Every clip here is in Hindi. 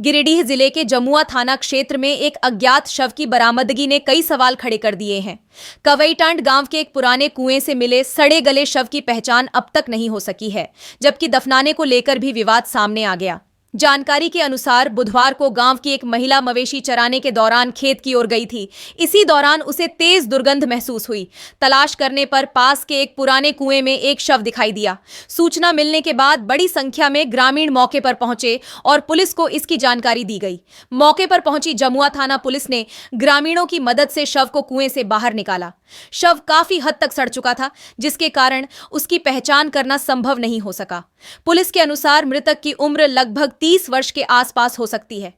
गिरिडीह जिले के जमुआ थाना क्षेत्र में एक अज्ञात शव की बरामदगी ने कई सवाल खड़े कर दिए हैं। कवईटांड गांव के एक पुराने कुएं से मिले सड़े गले शव की पहचान अब तक नहीं हो सकी है, जबकि दफनाने को लेकर भी विवाद सामने आ गया। जानकारी के अनुसार बुधवार को गांव की एक महिला मवेशी चराने के दौरान खेत की ओर गई थी। इसी दौरान उसे तेज दुर्गंध महसूस हुई। तलाश करने पर पास के एक पुराने कुएं में एक शव दिखाई दिया। सूचना मिलने के बाद बड़ी संख्या में ग्रामीण मौके पर पहुंचे और पुलिस को इसकी जानकारी दी गई। मौके पर पहुंची जमुआ थाना पुलिस ने ग्रामीणों की मदद से शव को कुएं से बाहर निकाला। शव काफी हद तक सड़ चुका था, जिसके कारण उसकी पहचान करना संभव नहीं हो सका। पुलिस के अनुसार मृतक की उम्र लगभग 30 वर्ष के आसपास हो सकती है।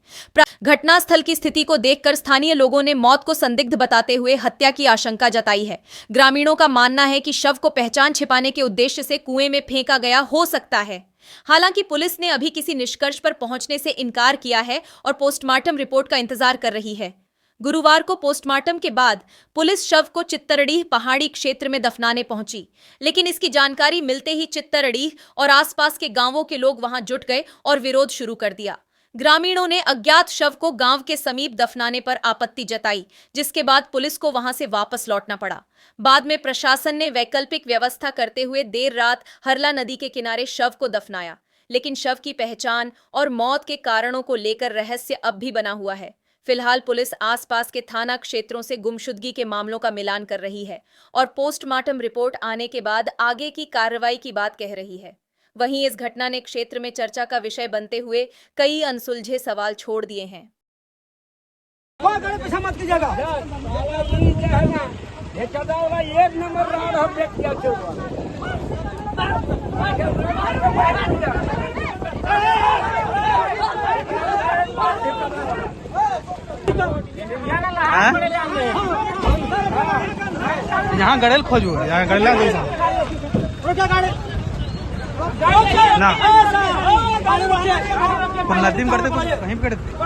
घटनास्थल की स्थिति को देखकर स्थानीय लोगों ने मौत को संदिग्ध बताते हुए हत्या की आशंका जताई है। ग्रामीणों का मानना है कि शव को पहचान छिपाने के उद्देश्य से कुएं में फेंका गया हो सकता है। हालांकि पुलिस ने अभी किसी निष्कर्ष पर पहुंचने से इनकार किया है और पोस्टमार्टम रिपोर्ट का इंतजार कर रही है। गुरुवार को पोस्टमार्टम के बाद पुलिस शव को चित्तरडीह पहाड़ी क्षेत्र में दफनाने पहुंची, लेकिन इसकी जानकारी मिलते ही चित्तरडीह और आसपास के गांवों के लोग वहां जुट गए और विरोध शुरू कर दिया। ग्रामीणों ने अज्ञात शव को गांव के समीप दफनाने पर आपत्ति जताई, जिसके बाद पुलिस को वहां से वापस लौटना पड़ा। बाद में प्रशासन ने वैकल्पिक व्यवस्था करते हुए देर रात हरला नदी के किनारे शव को दफनाया, लेकिन शव की पहचान और मौत के कारणों को लेकर रहस्य अब भी बना हुआ है। फिलहाल पुलिस आसपास के थाना क्षेत्रों से गुमशुदगी के मामलों का मिलान कर रही है और पोस्टमार्टम रिपोर्ट आने के बाद आगे की कार्रवाई की बात कह रही है। वहीं इस घटना ने क्षेत्र में चर्चा का विषय बनते हुए कई अनसुलझे सवाल छोड़ दिए हैं। यहाँ गड़ेल खोजू यहाँ गड़ेल ना नदी में करते कुछ कहीं पे करते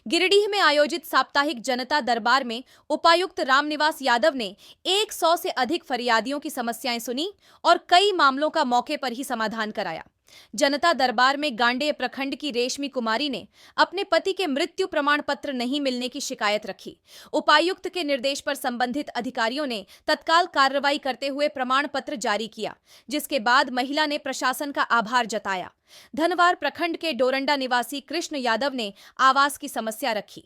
गिरिडीह में आयोजित साप्ताहिक जनता दरबार में उपायुक्त रामनिवास यादव ने 100 से अधिक फरियादियों की समस्याएं सुनी और कई मामलों का मौके पर ही समाधान कराया। जनता दरबार में गांडेय प्रखंड की रेशमी कुमारी ने अपने पति के मृत्यु प्रमाण पत्र नहीं मिलने की शिकायत रखी। उपायुक्त के निर्देश पर संबंधित अधिकारियों ने तत्काल कार्रवाई करते हुए प्रमाण पत्र जारी किया, जिसके बाद महिला ने प्रशासन का आभार जताया। धनवार प्रखंड के डोरंडा निवासी कृष्ण यादव ने आवास की समस्या रखी।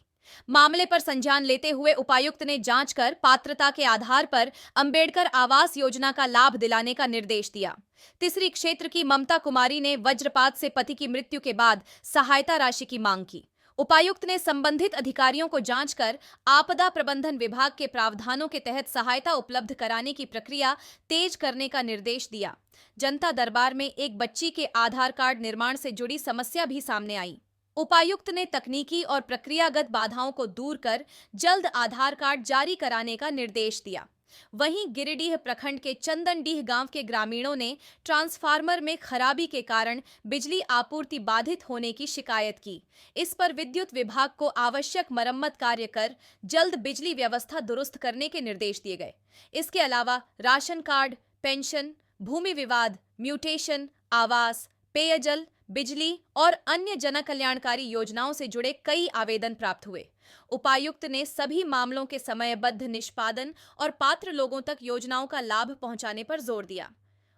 मामले पर संज्ञान लेते हुए उपायुक्त ने जांच कर पात्रता के आधार पर अंबेडकर आवास योजना का लाभ दिलाने का निर्देश दिया। तीसरी क्षेत्र की ममता कुमारी ने वज्रपात से पति की मृत्यु के बाद सहायता राशि की मांग की। उपायुक्त ने संबंधित अधिकारियों को जांच कर आपदा प्रबंधन विभाग के प्रावधानों के तहत सहायता उपलब्ध कराने की प्रक्रिया तेज करने का निर्देश दिया। जनता दरबार में एक बच्ची के आधार कार्ड निर्माण से जुड़ी समस्या भी सामने आई। उपायुक्त ने तकनीकी और प्रक्रियागत बाधाओं को दूर कर जल्द आधार कार्ड जारी कराने का निर्देश दिया। वहीं गिरिडीह प्रखंड के चंदनडीह गांव के ग्रामीणों ने ट्रांसफार्मर में खराबी के कारण बिजली आपूर्ति बाधित होने की शिकायत की। इस पर विद्युत विभाग को आवश्यक मरम्मत कार्य कर जल्द बिजली व्यवस्था दुरुस्त करने के निर्देश दिए गए। इसके अलावा राशन कार्ड, पेंशन, भूमि विवाद, म्यूटेशन, आवास, पेयजल, बिजली और अन्य जन कल्याणकारी योजनाओं से जुड़े कई आवेदन प्राप्त हुए। उपायुक्त ने सभी मामलों के समयबद्ध निष्पादन और पात्र लोगों तक योजनाओं का लाभ पहुंचाने पर जोर दिया।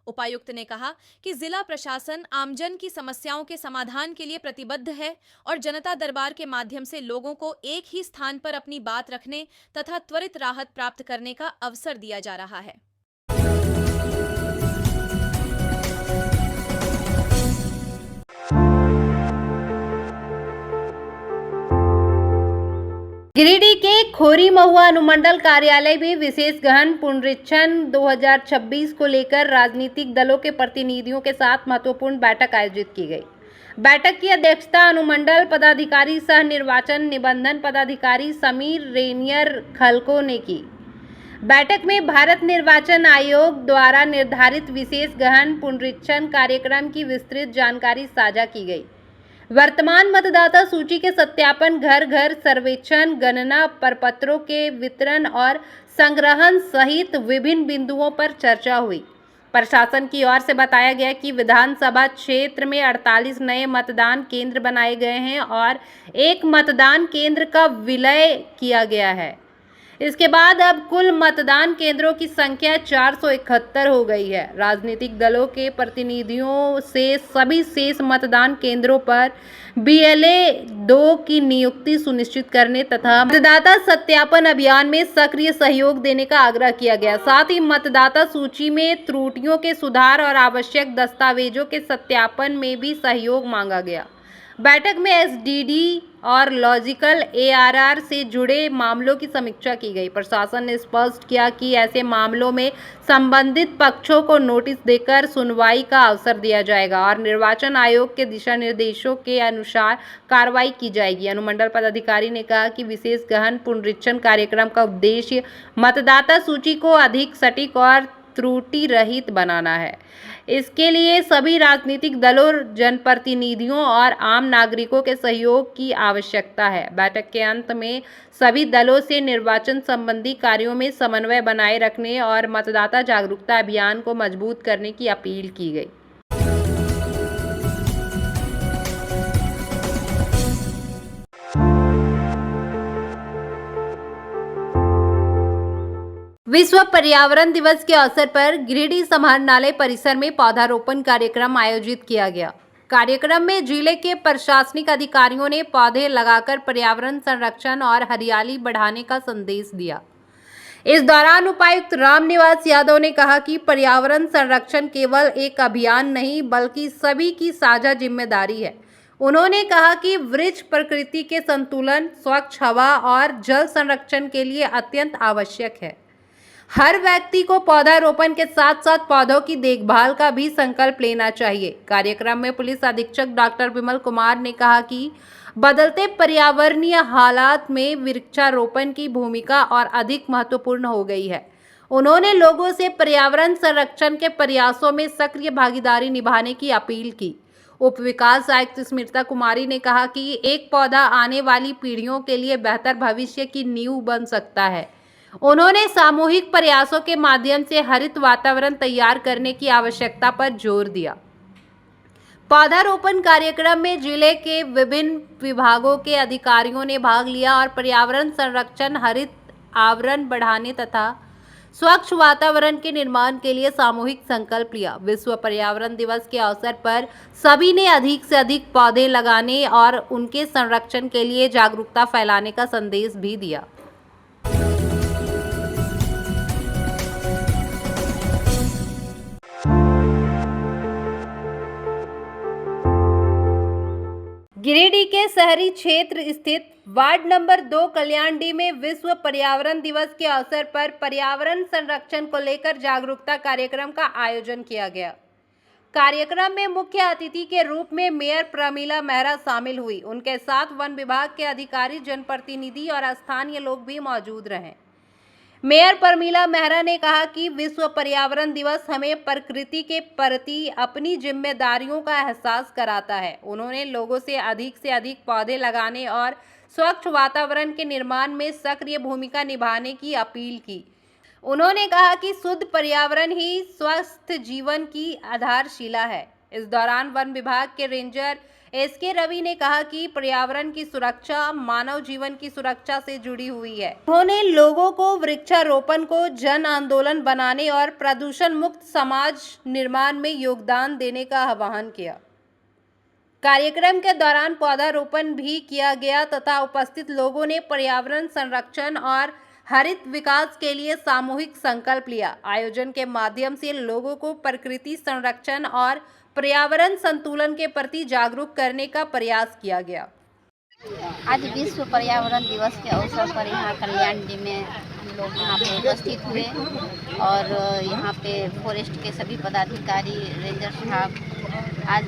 उपायुक्त ने कहा कि जिला प्रशासन आमजन की समस्याओं के समाधान के लिए प्रतिबद्ध है और जनता दरबार के माध्यम से लोगों को एक ही स्थान पर अपनी बात रखने तथा त्वरित राहत प्राप्त करने का अवसर दिया जा रहा है। गिरिडीह के खोरी महुआ अनुमंडल कार्यालय में विशेष गहन पुनरीक्षण 2026 को लेकर राजनीतिक दलों के प्रतिनिधियों के साथ महत्वपूर्ण बैठक आयोजित की गई। बैठक की अध्यक्षता अनुमंडल पदाधिकारी सह निर्वाचन निबंधन पदाधिकारी समीर रेनियर खलको ने की। बैठक में भारत निर्वाचन आयोग द्वारा निर्धारित विशेष गहन पुनरीक्षण कार्यक्रम की विस्तृत जानकारी साझा की गई। वर्तमान मतदाता सूची के सत्यापन, घर घर सर्वेक्षण, गणना प्रपत्रों के वितरण और संग्रहण सहित विभिन्न बिंदुओं पर चर्चा हुई। प्रशासन की ओर से बताया गया कि विधानसभा क्षेत्र में 48 नए मतदान केंद्र बनाए गए हैं और एक मतदान केंद्र का विलय किया गया है। इसके बाद अब कुल मतदान केंद्रों की संख्या 471 हो गई है। राजनीतिक दलों के प्रतिनिधियों से सभी शेष मतदान केंद्रों पर BLA 2 की नियुक्ति सुनिश्चित करने तथा मतदाता सत्यापन अभियान में सक्रिय सहयोग देने का आग्रह किया गया। साथ ही मतदाता सूची में त्रुटियों के सुधार और आवश्यक दस्तावेजों के सत्यापन में भी सहयोग मांगा गया। बैठक में SDD और लॉजिकल ARR से जुड़े मामलों की समीक्षा की गई। प्रशासन ने स्पष्ट किया कि ऐसे मामलों में संबंधित पक्षों को नोटिस देकर सुनवाई का अवसर दिया जाएगा और निर्वाचन आयोग के दिशा निर्देशों के अनुसार कार्रवाई की जाएगी। अनुमंडल पदाधिकारी ने कहा कि विशेष गहन पुनरीक्षण कार्यक्रम का उद्देश्य मतदाता सूची को अधिक सटीक और त्रुटि रहित बनाना है। इसके लिए सभी राजनीतिक दलों, जनप्रतिनिधियों और आम नागरिकों के सहयोग की आवश्यकता है। बैठक के अंत में सभी दलों से निर्वाचन संबंधी कार्यों में समन्वय बनाए रखने और मतदाता जागरूकता अभियान को मजबूत करने की अपील की गई। विश्व पर्यावरण दिवस के अवसर पर गिरिडीह समाहरणालय परिसर में पौधारोपण कार्यक्रम आयोजित किया गया। कार्यक्रम में जिले के प्रशासनिक अधिकारियों ने पौधे लगाकर पर्यावरण संरक्षण और हरियाली बढ़ाने का संदेश दिया। इस दौरान उपायुक्त रामनिवास यादव ने कहा कि पर्यावरण संरक्षण केवल एक अभियान नहीं बल्कि सभी की साझा जिम्मेदारी है। उन्होंने कहा कि वृक्ष प्रकृति के संतुलन, स्वच्छ हवा और जल संरक्षण के लिए अत्यंत आवश्यक है। हर व्यक्ति को पौधारोपण के साथ साथ पौधों की देखभाल का भी संकल्प लेना चाहिए। कार्यक्रम में पुलिस अधीक्षक डॉक्टर विमल कुमार ने कहा कि बदलते पर्यावरणीय हालात में वृक्षारोपण की भूमिका और अधिक महत्वपूर्ण हो गई है। उन्होंने लोगों से पर्यावरण संरक्षण के प्रयासों में सक्रिय भागीदारी निभाने की अपील की। उप विकास आयुक्त स्मिता कुमारी ने कहा कि एक पौधा आने वाली पीढ़ियों के लिए बेहतर भविष्य की नींव बन सकता है। उन्होंने सामूहिक प्रयासों के माध्यम से हरित वातावरण तैयार करने की आवश्यकता पर जोर दिया। पौधारोपण कार्यक्रम में जिले के विभिन्न विभागों के अधिकारियों ने भाग लिया और पर्यावरण संरक्षण, हरित आवरण बढ़ाने तथा स्वच्छ वातावरण के निर्माण के लिए सामूहिक संकल्प लिया। विश्व पर्यावरण दिवस के अवसर पर सभी ने अधिक से अधिक पौधे लगाने और उनके संरक्षण के लिए जागरूकता फैलाने का संदेश भी दिया। गिरिडीह के शहरी क्षेत्र स्थित वार्ड नंबर 2 कल्याणडीह में विश्व पर्यावरण दिवस के अवसर पर पर्यावरण संरक्षण को लेकर जागरूकता कार्यक्रम का आयोजन किया गया। कार्यक्रम में मुख्य अतिथि के रूप में मेयर प्रमिला मेहरा शामिल हुई। उनके साथ वन विभाग के अधिकारी, जनप्रतिनिधि और स्थानीय लोग भी मौजूद रहे। मेयर प्रमिला मेहरा ने कहा कि विश्व पर्यावरण दिवस हमें प्रकृति के प्रति अपनी जिम्मेदारियों का एहसास कराता है। उन्होंने लोगों से अधिक पौधे लगाने और स्वच्छ वातावरण के निर्माण में सक्रिय भूमिका निभाने की अपील की। उन्होंने कहा कि शुद्ध पर्यावरण ही स्वस्थ जीवन की आधारशिला है। इस दौरान वन विभाग के रेंजर SK रवि ने कहा कि पर्यावरण की सुरक्षा मानव जीवन की सुरक्षा से जुड़ी हुई है। उन्होंने लोगों को वृक्षारोपण को जन आंदोलन बनाने और प्रदूषण मुक्त समाज निर्माण में योगदान देने का आह्वान किया। कार्यक्रम के दौरान पौधारोपण भी किया गया तथा उपस्थित लोगों ने पर्यावरण संरक्षण और हरित विकास के लिए सामूहिक संकल्प लिया। आयोजन के माध्यम से लोगों को प्रकृति संरक्षण और पर्यावरण संतुलन के प्रति जागरूक करने का प्रयास किया गया। आज विश्व पर्यावरण दिवस के अवसर पर यहाँ कल्याणडीह में हम लोग यहाँ पे उपस्थित हुए और यहाँ पे फॉरेस्ट के सभी पदाधिकारी, रेंजर साहब, आज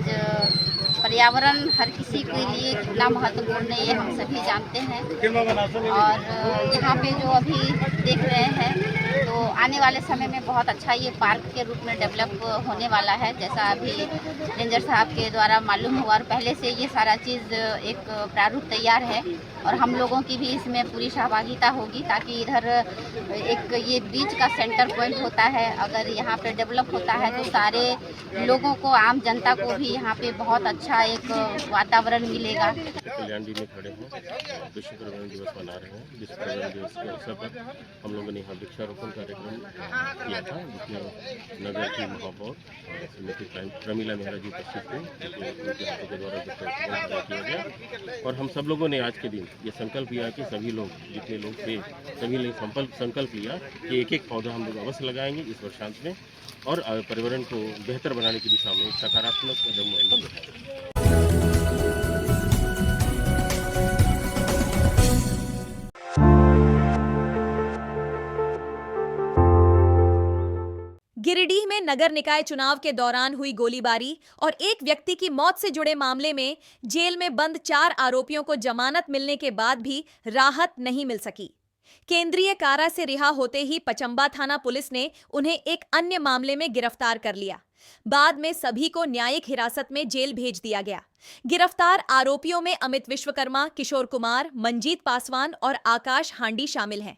पर्यावरण हर किसी के लिए कितना महत्वपूर्ण है ये हम सभी जानते हैं। और यहाँ पे जो अभी देख रहे हैं तो आने वाले समय में बहुत अच्छा ये पार्क के रूप में डेवलप होने वाला है, जैसा अभी रेंजर साहब के द्वारा मालूम हुआ। और पहले से ये सारा चीज़ एक प्रारूप तैयार है और हम लोगों की भी इसमें पूरी सहभागिता होगी, ताकि इधर एक ये बीच का सेंटर पॉइंट होता है, अगर यहाँ पे डेवलप होता है तो सारे लोगों को, आम जनता को भी यहाँ पे बहुत अच्छा एक वातावरण मिलेगा। कल्याण जी में खड़े हैं, विश्व पर्यावरण दिवस मना रहे हैं। विश्व पर्यावरण दिवस के अवसर पर हम लोगों ने यहाँ वृक्षारोपण कार्यक्रम किया था, जिसमें नगर की महापौर श्रीमती प्रमीला मेहरा जी उपस्थित थे, उनके हाथों के द्वारा वृक्षारोपण किया गया। और हम सब लोगों ने आज के दिन ये संकल्प लिया कि सभी लोग, जितने लोग थे सभी ने संकल्प लिया कि एक एक पौधा हम लोग अवश्य लगाएंगे इस वर्षांत में, और पर्यावरण को बेहतर बनाने की दिशा में एक सकारात्मक कदम हम लोग उठाएंगे। गिरिडीह में नगर निकाय चुनाव के दौरान हुई गोलीबारी और एक व्यक्ति की मौत से जुड़े मामले में जेल में बंद 4 आरोपियों को जमानत मिलने के बाद भी राहत नहीं मिल सकी। केंद्रीय कारा से रिहा होते ही पचंबा थाना पुलिस ने उन्हें एक अन्य मामले में गिरफ्तार कर लिया। बाद में सभी को न्यायिक हिरासत में जेल भेज दिया गया। गिरफ्तार आरोपियों में अमित विश्वकर्मा, किशोर कुमार, मंजीत पासवान और आकाश हांडी शामिल हैं।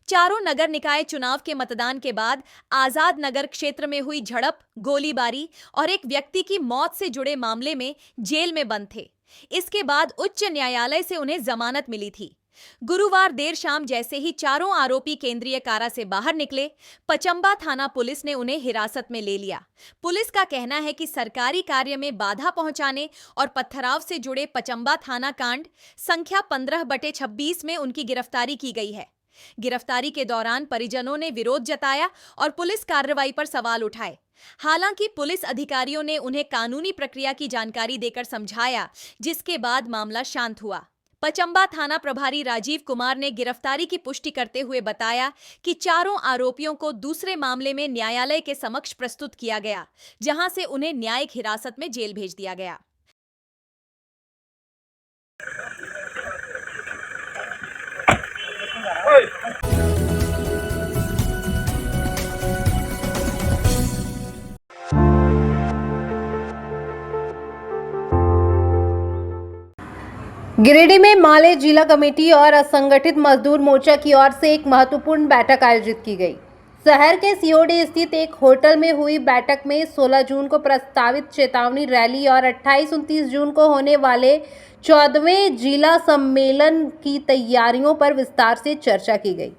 चारों नगर निकाय चुनाव के मतदान के बाद आजाद नगर क्षेत्र में हुई झड़प, गोलीबारी और एक व्यक्ति की मौत से जुड़े मामले में जेल में बंद थे। इसके बाद उच्च न्यायालय से उन्हें जमानत मिली थी। गुरुवार देर शाम जैसे ही चारों आरोपी केंद्रीय कारा से बाहर निकले, पचंबा थाना पुलिस ने उन्हें हिरासत में ले लिया। पुलिस का कहना है कि सरकारी कार्य में बाधा पहुंचाने और पथराव से जुड़े पचंबा थाना कांड संख्या 15/26 में उनकी गिरफ्तारी की गई है। गिरफ्तारी के दौरान परिजनों ने विरोध जताया और पुलिस कार्रवाई पर सवाल उठाए। हालांकि पुलिस अधिकारियों ने उन्हें कानूनी प्रक्रिया की जानकारी देकर समझाया, जिसके बाद मामला शांत हुआ। पचंबा थाना प्रभारी राजीव कुमार ने गिरफ्तारी की पुष्टि करते हुए बताया कि चारों आरोपियों को दूसरे मामले में न्यायालय के समक्ष प्रस्तुत किया गया, जहां से उन्हें न्यायिक हिरासत में जेल भेज दिया गया। गिरिडीह में माले जिला कमेटी और असंगठित मजदूर मोर्चा की ओर से एक महत्वपूर्ण बैठक आयोजित की गई। शहर के सीओडी स्थित एक होटल में हुई बैठक में 16 जून को प्रस्तावित चेतावनी रैली और 28-29 जून को होने वाले 14वें जिला सम्मेलन की तैयारियों पर विस्तार से चर्चा की गई।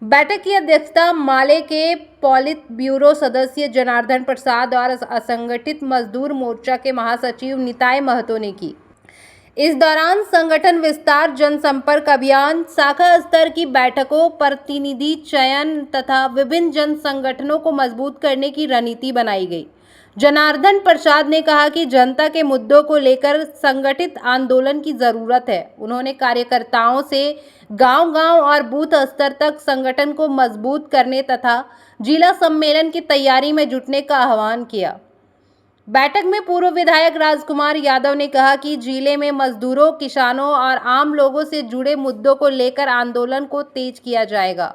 बैठक की अध्यक्षता माले के पॉलिट ब्यूरो सदस्य जनार्दन प्रसाद और असंगठित मजदूर मोर्चा के महासचिव निताय महतो ने की। इस दौरान संगठन विस्तार, जनसंपर्क अभियान, शाखा स्तर की बैठकों, प्रतिनिधि चयन तथा विभिन्न जन संगठनों को मजबूत करने की रणनीति बनाई गई। जनार्दन प्रसाद ने कहा कि जनता के मुद्दों को लेकर संगठित आंदोलन की जरूरत है। उन्होंने कार्यकर्ताओं से गांव-गांव और बूथ स्तर तक संगठन को मजबूत करने तथा जिला सम्मेलन की तैयारी में जुटने का आह्वान किया। बैठक में पूर्व विधायक राजकुमार यादव ने कहा कि जिले में मजदूरों, किसानों और आम लोगों से जुड़े मुद्दों को लेकर आंदोलन को तेज किया जाएगा।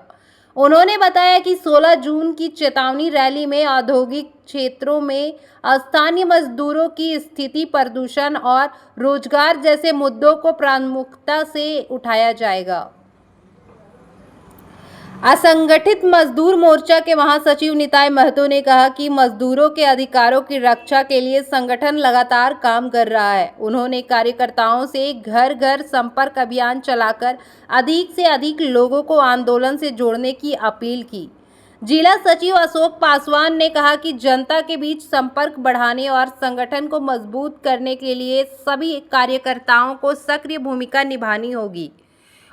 उन्होंने बताया कि 16 जून की चेतावनी रैली में औद्योगिक क्षेत्रों में स्थानीय मजदूरों की स्थिति, प्रदूषण और रोजगार जैसे मुद्दों को प्राथमिकता से उठाया जाएगा। असंगठित मजदूर मोर्चा के महासचिव निताय महतो ने कहा कि मजदूरों के अधिकारों की रक्षा के लिए संगठन लगातार काम कर रहा है। उन्होंने कार्यकर्ताओं से घर घर संपर्क अभियान चलाकर अधिक से अधिक लोगों को आंदोलन से जोड़ने की अपील की। जिला सचिव अशोक पासवान ने कहा कि जनता के बीच संपर्क बढ़ाने और संगठन को मजबूत करने के लिए सभी कार्यकर्ताओं को सक्रिय भूमिका निभानी होगी।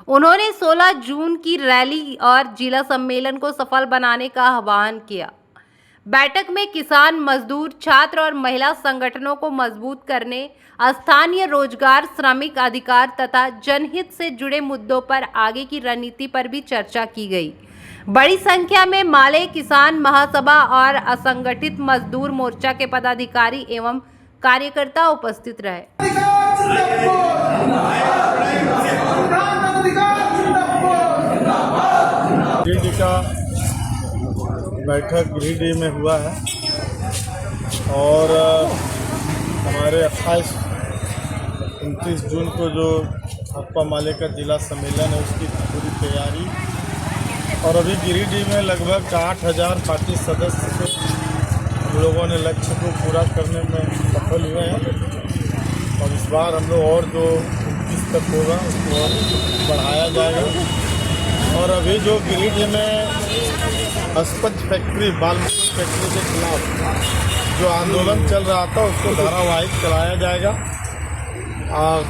उन्होंने 16 जून की रैली और जिला सम्मेलन को सफल बनाने का आह्वान किया। बैठक में किसान, मजदूर, छात्र और महिला संगठनों को मजबूत करने, स्थानीय रोजगार, श्रमिक अधिकार तथा जनहित से जुड़े मुद्दों पर आगे की रणनीति पर भी चर्चा की गई। बड़ी संख्या में माले किसान महासभा और असंगठित मजदूर मोर्चा के पदाधिकारी एवं कार्यकर्ता उपस्थित रहे। गिरिडीह का बैठक गिरिडीह में हुआ है और हमारे 28-29 जून को जो भाकपा माले का जिला सम्मेलन है उसकी पूरी तैयारी और अभी गिरिडीह में लगभग 8000 पार्टी सदस्य से हम लोगों ने लक्ष्य को पूरा करने में सफल हुए हैं और इस बार हम लोग और जो 29 तक होगा उसको और बढ़ाया जाएगा। और अभी जो गिरिडीह में अस्पत फैक्ट्री बालमुकुंद फैक्ट्री के खिलाफ जो आंदोलन चल रहा था उसको धारावाहिक चलाया जाएगा।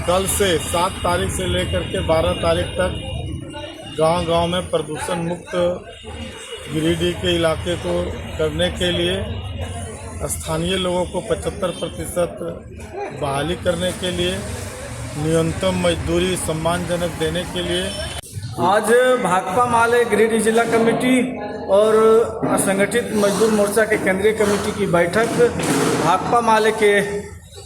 कल से 7 तारीख से लेकर के 12 तारीख तक गांव-गांव में प्रदूषण मुक्त गिरिडीह के इलाके को करने के लिए स्थानीय लोगों को 75% बहाली करने के लिए, न्यूनतम मजदूरी सम्मानजनक देने के लिए आज भाकपा माले गिरिडीह जिला कमेटी और असंगठित मजदूर मोर्चा के केंद्रीय कमेटी की बैठक भाकपा माले के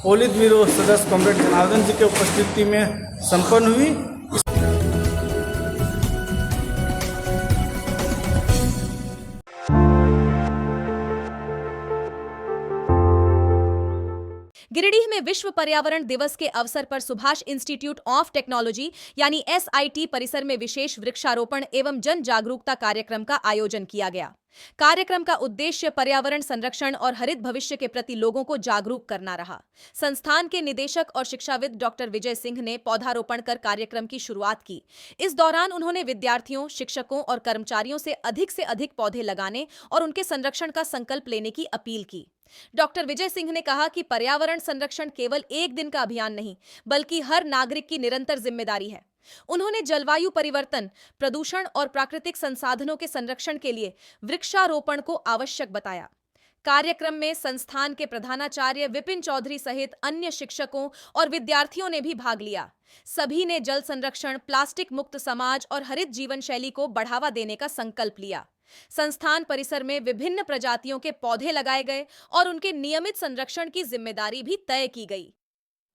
पोलित ब्यूरो सदस्य कॉमरेड जनार्दन जी के उपस्थिति में संपन्न हुई। गिरिडीह में विश्व पर्यावरण दिवस के अवसर पर सुभाष इंस्टीट्यूट ऑफ टेक्नोलॉजी यानी SIT परिसर में विशेष वृक्षारोपण एवं जन जागरूकता कार्यक्रम का आयोजन किया गया। कार्यक्रम का उद्देश्य पर्यावरण संरक्षण और हरित भविष्य के प्रति लोगों को जागरूक करना रहा। संस्थान के निदेशक और शिक्षाविद डॉक्टर विजय सिंह ने पौधारोपण कर कार्यक्रम की शुरुआत की। इस दौरान उन्होंने विद्यार्थियों, शिक्षकों और कर्मचारियों से अधिक पौधे लगाने और उनके संरक्षण का संकल्प लेने की अपील की। डॉक्टर विजय सिंह ने कहा कि पर्यावरण संरक्षण केवल एक दिन का अभियान नहीं, बल्कि हर नागरिक की निरंतर जिम्मेदारी है। उन्होंने जलवायु परिवर्तन, प्रदूषण और प्राकृतिक संसाधनों के संरक्षण के लिए वृक्षारोपण को आवश्यक बताया। कार्यक्रम में संस्थान के प्रधानाचार्य विपिन चौधरी सहित अन्य शिक्षकों और विद्यार्थियों ने भी भाग लिया। सभी ने जल संरक्षण, प्लास्टिक मुक्त समाज और हरित जीवन शैली को बढ़ावा देने का संकल्प लिया। संस्थान परिसर में विभिन्न प्रजातियों के पौधे लगाए गए और उनके नियमित संरक्षण की जिम्मेदारी भी तय की गई।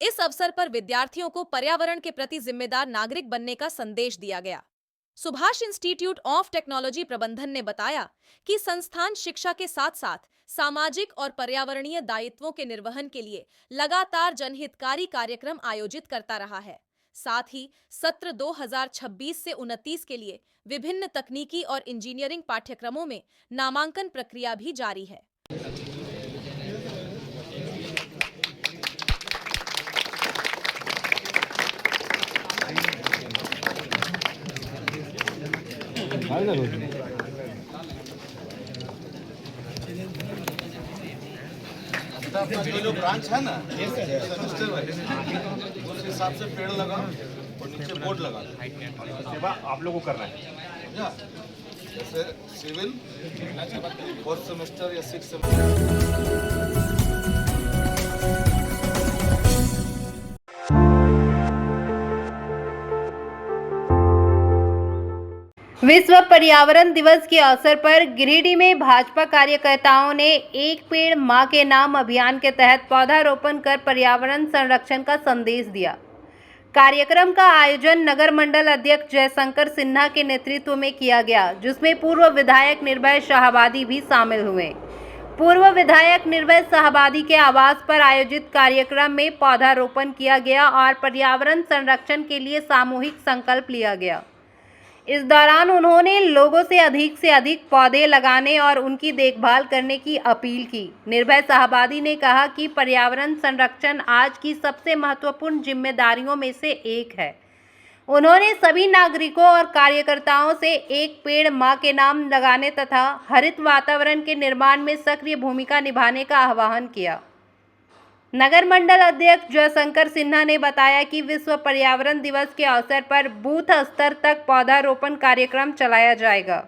इस अवसर पर विद्यार्थियों को पर्यावरण के प्रति जिम्मेदार नागरिक बनने का संदेश दिया गया। सुभाष इंस्टीट्यूट ऑफ टेक्नोलॉजी प्रबंधन ने बताया कि संस्थान शिक्षा के साथ-साथ सामाजिक और पर्यावरणीय दायित्वों के निर्वहन के लिए लगातार जनहितकारी कार्यक्रम आयोजित करता रहा है। साथ ही सत्र 2026 से 29 के लिए विभिन्न तकनीकी और इंजीनियरिंग पाठ्यक्रमों में नामांकन प्रक्रिया भी जारी है। जो ब्रांच है ना सेमेस्टर वाइज उस हिसाब से पेड़ लगाओ और नीचे बोर्ड लगा सेवा आप लोगों को करना है। जैसे सिविल 4th सेमेस्टर या 6th सेमेस्टर। विश्व पर्यावरण दिवस के अवसर पर गिरिडीह में भाजपा कार्यकर्ताओं ने एक पेड़ मां के नाम अभियान के तहत पौधारोपण कर पर्यावरण संरक्षण का संदेश दिया। कार्यक्रम का आयोजन नगर मंडल अध्यक्ष जयशंकर सिन्हा के नेतृत्व में किया गया, जिसमें पूर्व विधायक निर्भय शाहबादी भी शामिल हुए। पूर्व विधायक निर्भय शाहबादी के आवास पर आयोजित कार्यक्रम में पौधारोपण किया गया और पर्यावरण संरक्षण के लिए सामूहिक संकल्प लिया गया। इस दौरान उन्होंने लोगों से अधिक पौधे लगाने और उनकी देखभाल करने की अपील की। निर्भय शाहबादी ने कहा कि पर्यावरण संरक्षण आज की सबसे महत्वपूर्ण जिम्मेदारियों में से एक है। उन्होंने सभी नागरिकों और कार्यकर्ताओं से एक पेड़ मां के नाम लगाने तथा हरित वातावरण के निर्माण में सक्रिय भूमिका निभाने का आह्वान किया। नगर मंडल अध्यक्ष जयशंकर सिन्हा ने बताया कि विश्व पर्यावरण दिवस के अवसर पर बूथ स्तर तक पौधारोपण कार्यक्रम चलाया जाएगा।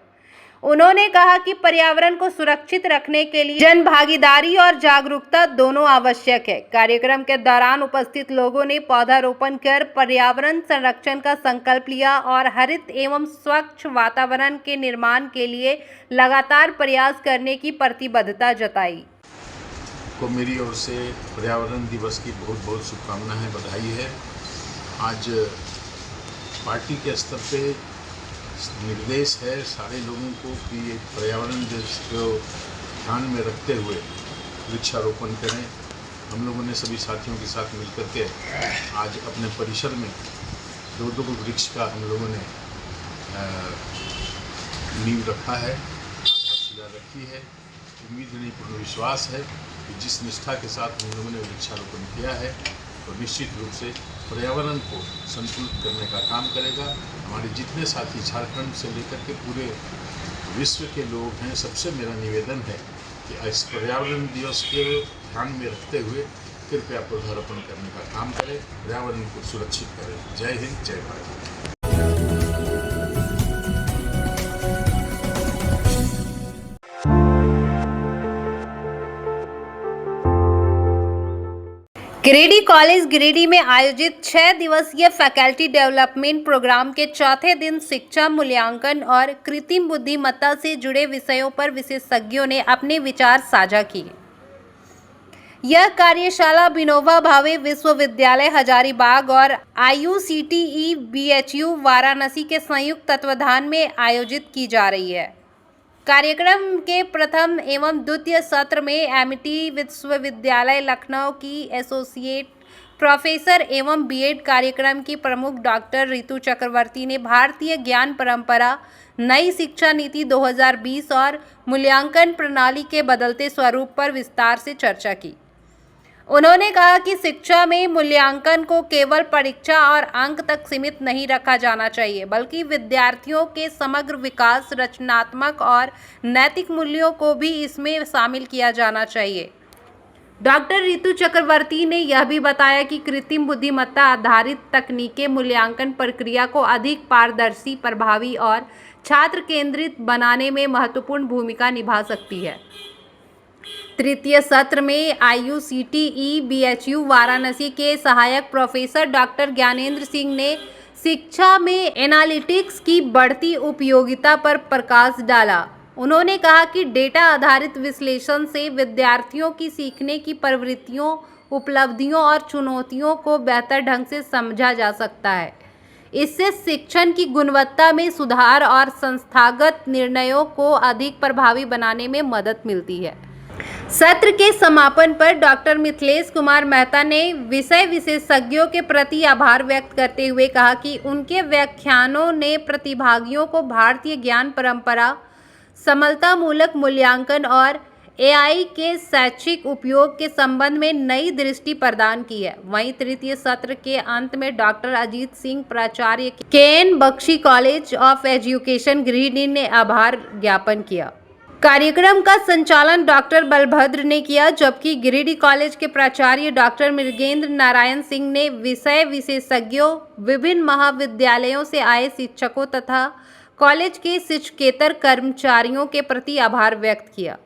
उन्होंने कहा कि पर्यावरण को सुरक्षित रखने के लिए जन भागीदारी और जागरूकता दोनों आवश्यक है। कार्यक्रम के दौरान उपस्थित लोगों ने पौधारोपण कर पर्यावरण संरक्षण का संकल्प लिया और हरित एवं स्वच्छ वातावरण के निर्माण के लिए लगातार प्रयास करने की प्रतिबद्धता जताई। को मेरी ओर से पर्यावरण दिवस की बहुत बहुत शुभकामनाएं, बधाई है। आज पार्टी के स्तर पे निर्देश है सारे लोगों को कि पर्यावरण दिवस को ध्यान में रखते हुए वृक्षारोपण करें। हम लोगों ने सभी साथियों के साथ मिलकर के आज अपने परिसर में 2-2 वृक्ष का हम लोगों ने नींव रखा है, आधारशिला रखी है। उम्मीद नहीं, पूर्ण विश्वास है कि जिस निष्ठा के साथ हम लोगों ने वृक्षारोपण किया है तो निश्चित रूप से पर्यावरण को संतुलित करने का काम करेगा। हमारे जितने साथी झारखंड से लेकर के पूरे विश्व के लोग हैं, सबसे मेरा निवेदन है कि इस पर्यावरण दिवस के ध्यान में रखते हुए कृपया पौधारोपण करने का काम करें, पर्यावरण को सुरक्षित करें। जय हिंद, जय भारत। गिरिडीह कॉलेज गिरिडीह में आयोजित 6 दिवसीय फैकल्टी डेवलपमेंट प्रोग्राम के चौथे दिन शिक्षा, मूल्यांकन और कृत्रिम बुद्धिमत्ता से जुड़े विषयों पर विशेषज्ञों ने अपने विचार साझा किए। यह कार्यशाला विनोबा भावे विश्वविद्यालय हजारीबाग और IUCTE BHU वाराणसी के संयुक्त तत्वाधान में आयोजित की जा रही है। कार्यक्रम के प्रथम एवं द्वितीय सत्र में MIT विश्वविद्यालय लखनऊ की एसोसिएट प्रोफेसर एवं BEd कार्यक्रम की प्रमुख डॉक्टर रितु चक्रवर्ती ने भारतीय ज्ञान परंपरा, नई शिक्षा नीति 2020 और मूल्यांकन प्रणाली के बदलते स्वरूप पर विस्तार से चर्चा की। उन्होंने कहा कि शिक्षा में मूल्यांकन को केवल परीक्षा और अंक तक सीमित नहीं रखा जाना चाहिए, बल्कि विद्यार्थियों के समग्र विकास, रचनात्मक और नैतिक मूल्यों को भी इसमें शामिल किया जाना चाहिए। डॉक्टर रितु चक्रवर्ती ने यह भी बताया कि कृत्रिम बुद्धिमत्ता आधारित तकनीकें मूल्यांकन प्रक्रिया को अधिक पारदर्शी, प्रभावी और छात्र केंद्रित बनाने में महत्वपूर्ण भूमिका निभा सकती है। तृतीय सत्र में IUCTE BHU वाराणसी के सहायक प्रोफेसर डॉक्टर ज्ञानेंद्र सिंह ने शिक्षा में एनालिटिक्स की बढ़ती उपयोगिता पर प्रकाश डाला। उन्होंने कहा कि डेटा आधारित विश्लेषण से विद्यार्थियों की सीखने की प्रवृत्तियों, उपलब्धियों और चुनौतियों को बेहतर ढंग से समझा जा सकता है। इससे शिक्षण की गुणवत्ता में सुधार और संस्थागत निर्णयों को अधिक प्रभावी बनाने में मदद मिलती है। सत्र के समापन पर डॉक्टर मिथिलेश कुमार मेहता ने विषय विशेषज्ञों के प्रति आभार व्यक्त करते हुए कहा कि उनके व्याख्यानों ने प्रतिभागियों को भारतीय ज्ञान परंपरा, समलतामूलक मूल्यांकन और AI के शैक्षिक उपयोग के संबंध में नई दृष्टि प्रदान की है। वहीं तृतीय सत्र के अंत में डॉक्टर अजीत सिंह, प्राचार्य KN Bakshi college of education Giridih ने आभार ज्ञापन किया। कार्यक्रम का संचालन डॉक्टर बलभद्र ने किया, जबकि गिरिडीह कॉलेज के प्राचार्य डॉक्टर मृगेंद्र नारायण सिंह ने विषय विशेषज्ञों, विभिन्न महाविद्यालयों से आए शिक्षकों तथा कॉलेज के शिक्षकेतर कर्मचारियों के प्रति आभार व्यक्त किया।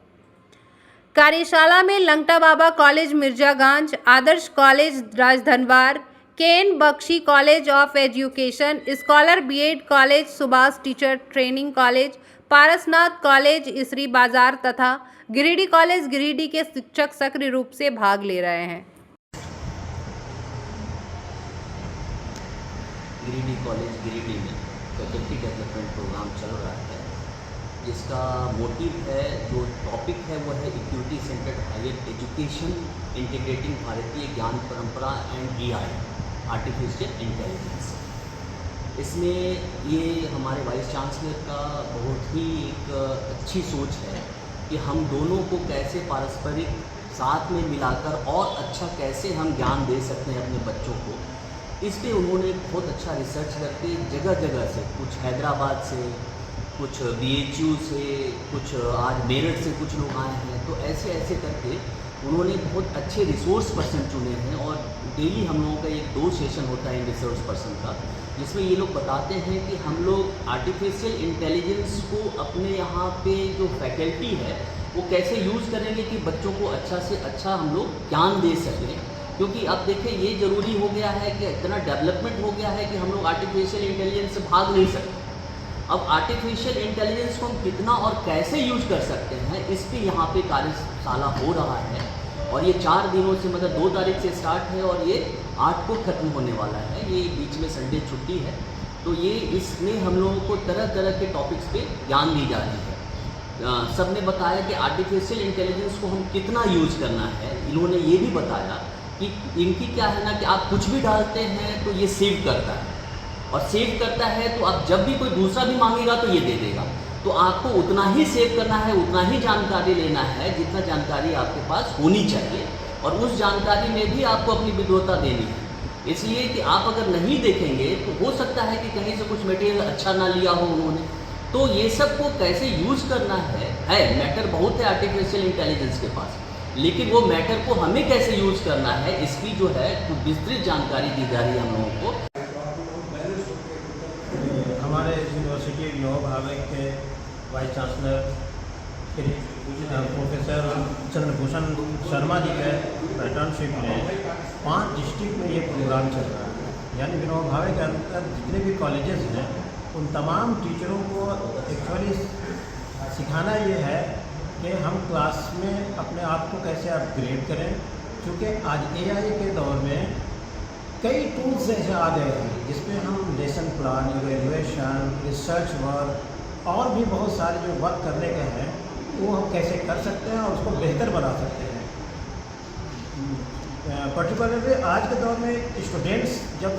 कार्यशाला में Langta Baba college Mirzaganj, Adarsh college Rajdhanwar, KN Bakshi college of education, scholar BEd college, Subhash teacher training college, Parasnath college Isri Bazar तथा गिरिडीह कॉलेज गिरिडीह के शिक्षक सक्रिय रूप से भाग ले रहे हैं। गिरिडीह कॉलेज गिरिडीह में फैकल्टी डेवलपमेंट प्रोग्राम चल रहा है, जिसका मोटिव है, जो टॉपिक है वो है equity centred higher education integrating भारतीय ज्ञान परंपरा एंड AI आर्टिफिशियल इंटेलिजेंस। इसमें ये हमारे वाइस चांसलर का बहुत ही एक अच्छी सोच है कि हम दोनों को कैसे पारस्परिक साथ में मिलाकर और अच्छा कैसे हम ज्ञान दे सकते हैं अपने बच्चों को। इस पर उन्होंने बहुत अच्छा रिसर्च करके जगह जगह से, कुछ हैदराबाद से, कुछ BHU से, कुछ आज मेरठ से कुछ लोग आए हैं, तो ऐसे ऐसे करके उन्होंने बहुत अच्छे रिसोर्स पर्सन चुने हैं। और डेली हम लोगों का एक 2 सेशन होता है इन रिसोर्स पर्सन का, जिसमें ये लोग बताते हैं कि हम लोग आर्टिफिशियल इंटेलिजेंस को अपने यहाँ पे जो फैकल्टी है वो कैसे यूज़ करेंगे कि बच्चों को अच्छा से अच्छा हम लोग ज्ञान दे सकें। क्योंकि अब देखिए ये ज़रूरी हो गया है कि इतना डेवलपमेंट हो गया है कि हम लोग आर्टिफिशियल इंटेलिजेंस से भाग नहीं सकते। अब आर्टिफिशियल इंटेलिजेंस को हम कितना और कैसे यूज कर सकते हैं, इस पर यहाँ पे कार्यशाला हो रहा है। और ये 4 दिनों से, मतलब 2 तारीख से स्टार्ट है और ये 8 को ख़त्म होने वाला है। ये बीच में संडे छुट्टी है तो ये इसमें हम लोगों को तरह तरह के टॉपिक्स पे ज्ञान दी जा रही है। सब ने बताया कि आर्टिफिशियल इंटेलिजेंस को हम कितना यूज़ करना है। इन्होंने ये भी बताया कि इनकी क्या है ना कि आप कुछ भी डालते हैं तो ये सेव करता है, और सेव करता है तो आप जब भी कोई दूसरा भी मांगेगा तो ये दे देगा। तो आपको उतना ही सेव करना है, उतना ही जानकारी लेना है जितना जानकारी आपके पास होनी चाहिए, और उस जानकारी में भी आपको अपनी विद्वता देनी है। इसलिए कि आप अगर नहीं देखेंगे तो हो सकता है कि कहीं से कुछ मटेरियल अच्छा ना लिया हो उन्होंने। तो ये सब को कैसे यूज़ करना है मैटर बहुत है आर्टिफिशियल इंटेलिजेंस के पास, लेकिन वो मैटर को हमें कैसे यूज़ करना है इसकी जो है तो विस्तृत जानकारी दी जा रही है हम लोगों को। हमारे यूनिवर्सिटी युवा विभाग के vice chancellor professor Chandrabhushan Sharma ji के पैटर्नशिप में 5 डिस्ट्रिक्ट में ये प्रोग्राम चल रहा है। यानी विनोबा भावे के अंदर जितने भी कॉलेजेस हैं उन तमाम टीचरों को एक्चुअली सिखाना ये है कि हम क्लास में अपने आप को कैसे अपग्रेड करें, क्योंकि आज AI के दौर में कई टूल्स ऐसे आ गए हैं जिसमें हम lesson plan, evaluation, research work और भी बहुत सारे जो वर्क करने के हैं वो हम कैसे कर सकते हैं और उसको बेहतर बना सकते हैं। पर्टिकुलरली आज के दौर में स्टूडेंट्स जब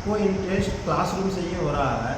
कोई इंटरेस्ट क्लासरूम से ये हो रहा है